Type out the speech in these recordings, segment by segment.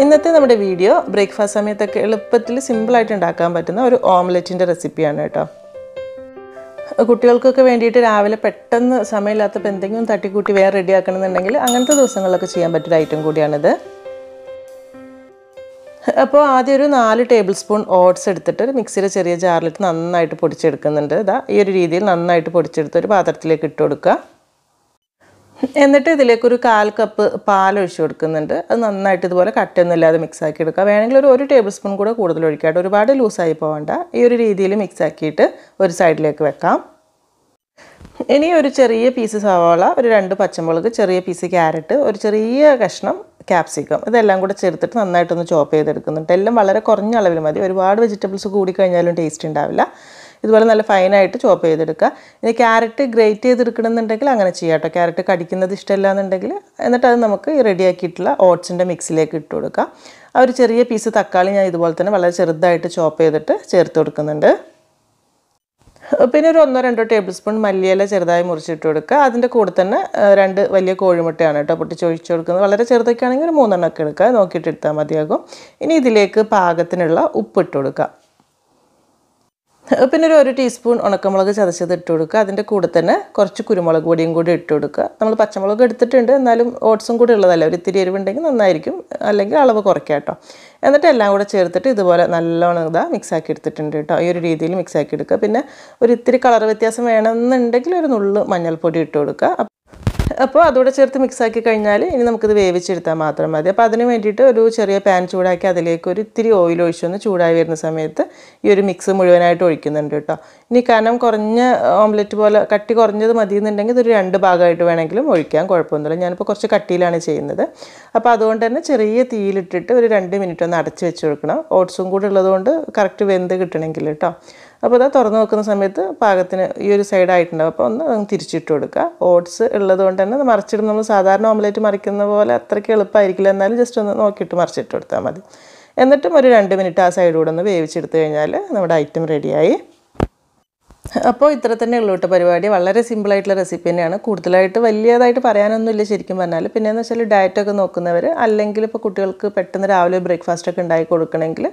ഇന്നത്തെ നമ്മുടെ video breakfast സമയത്തൊക്കെ എളുപ്പത്തിൽ സിമ്പിളായിട്ട് ഉണ്ടാക്കാൻ പറ്റുന്ന ഒരു ഓംലെറ്റിൻ്റെ റെസിപ്പിയാണ് കേട്ടോ. കുട്ടികൾക്കൊക്കെ വേണ്ടിയിട്ട് രാവിലെ പെട്ടെന്ന് സമയമില്ലാത്തപ്പോൾ എന്തെങ്കിലും തട്ടിക്കൂട്ടി വേറെ റെഡിയാക്കണമെന്നുണ്ടെങ്കിൽ അങ്ങനത്തെ ദിവസങ്ങളിലൊക്കെ ചെയ്യാൻ പറ്റിയൊരു ഐറ്റം കൂടിയാണിത്. അപ്പോൾ ആദ്യം ഒരു 4 ടേബിൾ സ്പൂൺ ഓട്സ് എടുത്തിട്ട് മിക്സിയുടെ ചെറിയ ജാറിലിട്ട് നന്നായിട്ട് പൊടിച്ചെടുക്കുന്നുണ്ട്. ഈ ഒരു രീതിയിൽ നന്നായിട്ട് പൊടിച്ചെടുത്ത് ഒരു പാത്രത്തിലേക്ക് ഇട്ട് കൊടുക്കുക. എന്നിട്ട് ഇതിലേക്ക് ഒരു 1/4 കപ്പ് പാൽ ഒഴിച്ച് കൊടുക്കുന്നുണ്ട്. അത് നന്നായിട്ട് ഇതുപോലെ കട്ടയൊന്നും ഇല്ലാതെ മിക്സാക്കി എടുക്കുക. വേണമെങ്കിൽ ഒരു ടേബിൾ സ്പൂൺ കൂടെ കൂടുതൽ ഒഴിക്കാം. ഒരുപാട് ലൂസായി പോകണ്ട. ഈ ഒരു രീതിയിൽ മിക്സാക്കിയിട്ട് ഒരു സൈഡിലേക്ക് വെക്കാം. ഇനി ഒരു ചെറിയ പീസ് സവാള, ഒരു 2 പച്ചമുളക്, ചെറിയ പീസ് ക്യാരറ്റ്, ഒരു ചെറിയ കഷ്ണം ക്യാപ്സിക്കം, ഇതെല്ലാം കൂടെ ചേർത്തിട്ട് നന്നായിട്ടൊന്ന് ചോപ്പ് ചെയ്തെടുക്കുന്നുണ്ട്. എല്ലാം വളരെ കുറഞ്ഞ അളവിൽ മതി. ഒരുപാട് വെജിറ്റബിൾസ് കൂടിക്കഴിഞ്ഞാലും ടേസ്റ്റ് ഉണ്ടാവില്ല. ഇതുപോലെ നല്ല ഫൈനായിട്ട് ചോപ്പ് ചെയ്തെടുക്കുക. ഇനി ക്യാരറ്റ് ഗ്രേറ്റ് ചെയ്തെടുക്കണമെന്നുണ്ടെങ്കിൽ അങ്ങനെ ചെയ്യാം കേട്ടോ. ക്യാരറ്റ് കടിക്കുന്നത് ഇഷ്ടമല്ല എന്നുണ്ടെങ്കിൽ. എന്നിട്ട് അത് നമുക്ക് ഈ റെഡിയാക്കിയിട്ടുള്ള ഓട്സിൻ്റെ മിക്സിലേക്ക് ഇട്ട് കൊടുക്കുക. ആ ഒരു ചെറിയ പീസ് തക്കാളി ഞാൻ ഇതുപോലെ തന്നെ വളരെ ചെറുതായിട്ട് ചോപ്പ് ചെയ്തിട്ട് ചേർത്ത് കൊടുക്കുന്നുണ്ട്. പിന്നെ ഒരു 1-2 ടേബിൾ സ്പൂൺ മല്ലിയില ചെറുതായി മുറിച്ചിട്ട് കൊടുക്കുക. അതിൻ്റെ കൂടെ തന്നെ 2 വലിയ കോഴിമുട്ടയാണ് കേട്ടോ പൊട്ടിച്ചൊഴിച്ച് കൊടുക്കുന്നത്. വളരെ ചെറുതൊക്കെ ആണെങ്കിൽ ഒരു 3 എണ്ണമൊക്കെ എടുക്കുക. നോക്കിയിട്ട് എടുത്താൽ മതിയാകും. ഇനി ഇതിലേക്ക് പാകത്തിനുള്ള ഉപ്പ് ഇട്ട് കൊടുക്കുക. പിന്നെ ഒരു ടീസ്പൂൺ ഉണക്കമുളക് ചതച്ചത് ഇട്ട് കൊടുക്കുക. അതിൻ്റെ കൂടെ തന്നെ കുറച്ച് കുരുമുളക് പൊടിയും കൂടി ഇട്ട് കൊടുക്കുക. നമ്മൾ പച്ചമുളക് എടുത്തിട്ടുണ്ട്, എന്നാലും ഓട്സും കൂടി ഉള്ളതല്ല. ഒരു ഇത്തിരി എരിവുണ്ടെങ്കിൽ നന്നായിരിക്കും, അല്ലെങ്കിൽ അളവ് കുറയ്ക്കാം കേട്ടോ. എന്നിട്ട് എല്ലാം കൂടെ ചേർത്തിട്ട് ഇതുപോലെ നല്ലോണം മിക്സാക്കി എടുത്തിട്ടുണ്ട് കേട്ടോ. ഈ ഒരു രീതിയിൽ മിക്സാക്കി എടുക്കുക. പിന്നെ ഒരു ഇത്തിരി കളർ വ്യത്യാസം വേണമെന്നുണ്ടെങ്കിൽ ഒരു നുള്ള് മഞ്ഞൾപ്പൊടി ഇട്ട് കൊടുക്കുക. അപ്പോൾ അതോടെ ചേർത്ത് മിക്സാക്കി കഴിഞ്ഞാൽ ഇനി നമുക്കിത് വേവിച്ചെടുത്താൽ മാത്രം മതി. അപ്പോൾ അതിന് വേണ്ടിയിട്ട് ഒരു ചെറിയ പാൻ ചൂടാക്കി അതിലേക്ക് ഒരു ഇത്തിരി ഓയിൽ ഒഴിച്ചൊന്ന് ചൂടായി വരുന്ന സമയത്ത് ഈ ഒരു മിക്സ് മുഴുവനായിട്ട് ഒഴിക്കുന്നുണ്ട് കേട്ടോ. ഇനി കനം കുറഞ്ഞ ഓംലെറ്റ് പോലെ കട്ടി കുറഞ്ഞത് മതി എന്നുണ്ടെങ്കിൽ ഇതൊരു 2 ഭാഗമായിട്ട് വേണമെങ്കിലും ഒഴിക്കാം, കുഴപ്പമൊന്നുമില്ല. ഞാനിപ്പോൾ കുറച്ച് കട്ടിയിലാണ് ചെയ്യുന്നത്. അപ്പോൾ അതുകൊണ്ട് തന്നെ ചെറിയ തീയിലിട്ടിട്ട് ഒരു 2 മിനിറ്റ് ഒന്ന് അടച്ച് വെച്ച് കൊടുക്കണം. ഓട്സും കൂടി ഉള്ളതുകൊണ്ട് കറക്റ്റ് വെന്ത് കിട്ടണമെങ്കിൽ കേട്ടോ. അപ്പോൾ അത് തുറന്ന് നോക്കുന്ന സമയത്ത് പാകത്തിന് ഈ ഒരു സൈഡായിട്ടുണ്ടാവും. അപ്പോൾ ഒന്ന് തിരിച്ചിട്ട് കൊടുക്കുക. ഓട്സ് ഉള്ളത് കൊണ്ട് തന്നെ മറിച്ചിടും. നമ്മൾ സാധാരണ ഓംലെറ്റ് മറിക്കുന്ന പോലെ അത്രയ്ക്ക് എളുപ്പമായിരിക്കില്ല, എന്നാലും ജസ്റ്റ് ഒന്ന് നോക്കിയിട്ട് മറിച്ചിട്ട് കൊടുത്താൽ മതി. എന്നിട്ടും ഒരു 2 മിനിറ്റ് ആ സൈഡിലൂടെ ഒന്ന് വേവിച്ചെടുത്ത് കഴിഞ്ഞാൽ നമ്മുടെ ഐറ്റം റെഡിയായി. അപ്പോൾ ഇത്ര തന്നെ ഉള്ളൂ കേട്ടോ പരിപാടി. വളരെ സിമ്പിളായിട്ടുള്ള റെസിപ്പി തന്നെയാണ്. കൂടുതലായിട്ട് വലിയതായിട്ട് പറയാനൊന്നുമില്ല ശരിക്കും പറഞ്ഞാൽ. പിന്നെയെന്ന് വെച്ചാൽ ഡയറ്റൊക്കെ നോക്കുന്നവർ, അല്ലെങ്കിൽ ഇപ്പോൾ കുട്ടികൾക്ക് പെട്ടെന്ന് രാവിലെ ബ്രേക്ക്ഫാസ്റ്റൊക്കെ ഉണ്ടാക്കി കൊടുക്കണമെങ്കിൽ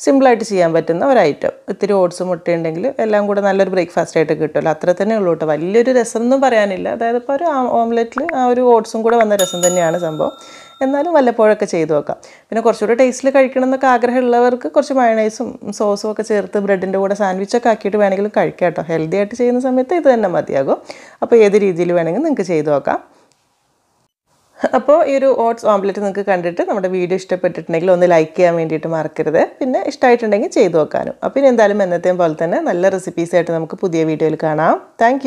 സിമ്പിളായിട്ട് ചെയ്യാൻ പറ്റുന്ന ഒരു ഐറ്റം. ഇത്തിരി ഓട്സ് മുട്ടയുണ്ടെങ്കിൽ എല്ലാം കൂടെ നല്ലൊരു ബ്രേക്ക്ഫാസ്റ്റ് ആയിട്ട് കിട്ടുമല്ലോ. അത്ര തന്നെ ഉള്ളൂ കേട്ടോ. വലിയൊരു രസം ഒന്നും പറയാനില്ല. അതായത് ഇപ്പോൾ ഒരു ഓംലെറ്റിൽ ആ ഒരു ഓട്സും കൂടെ വന്ന രസം തന്നെയാണ് സംഭവം. എന്നാലും വല്ലപ്പോഴൊക്കെ ചെയ്ത് നോക്കാം. പിന്നെ കുറച്ചുകൂടെ ടേസ്റ്റിൽ കഴിക്കണം എന്നൊക്കെ ആഗ്രഹമുള്ളവർക്ക് കുറച്ച് മയണൈസും സോസും ഒക്കെ ചേർത്ത് ബ്രെഡിൻ്റെ കൂടെ സാൻഡ്വിച്ചൊക്കെ ആക്കിയിട്ട് വേണമെങ്കിലും കഴിക്കാം കേട്ടോ. ഹെൽത്തി ആയിട്ട് ചെയ്യുന്ന സമയത്ത് ഇത് തന്നെ മതിയാകും. അപ്പോൾ ഏത് രീതിയിൽ വേണമെങ്കിൽ നിങ്ങൾക്ക് ചെയ്ത് നോക്കാം. അപ്പോൾ ഈ ഒരു ഓട്സ് ഓംലെറ്റ് നിങ്ങൾക്ക് കണ്ടിട്ട് നമ്മുടെ വീഡിയോ ഇഷ്ടപ്പെട്ടിട്ടുണ്ടെങ്കിൽ ഒന്ന് ലൈക്ക് ചെയ്യാൻ വേണ്ടിയിട്ട് മറക്കരുത്. പിന്നെ ഇഷ്ടമായിട്ടുണ്ടെങ്കിൽ ചെയ്ത് നോക്കാനും. അപ്പോൾ ഇനി എന്തായാലും എന്നത്തെയും പോലെ തന്നെ നല്ല റെസിപ്പീസായിട്ട് നമുക്ക് പുതിയ വീഡിയോയിൽ കാണാം. താങ്ക്